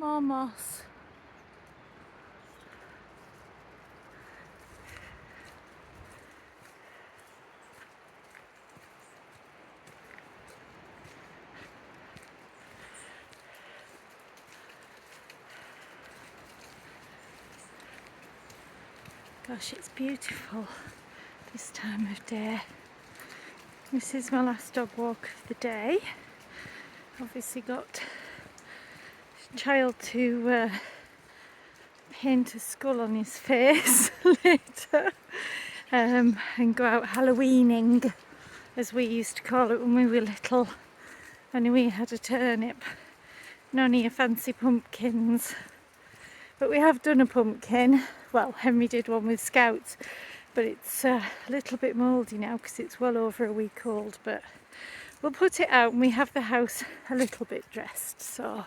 More moss. Gosh, it's beautiful this time of day. This is my last dog walk of the day. Obviously got a child to paint a skull on his face later and go out Halloweening, as we used to call it when we were little, and we had a turnip. None of your fancy pumpkins, but we have done a pumpkin. Well, Henry did one with Scouts, but it's a little bit mouldy now because it's well over a week old, but we'll put it out and we have the house a little bit dressed, so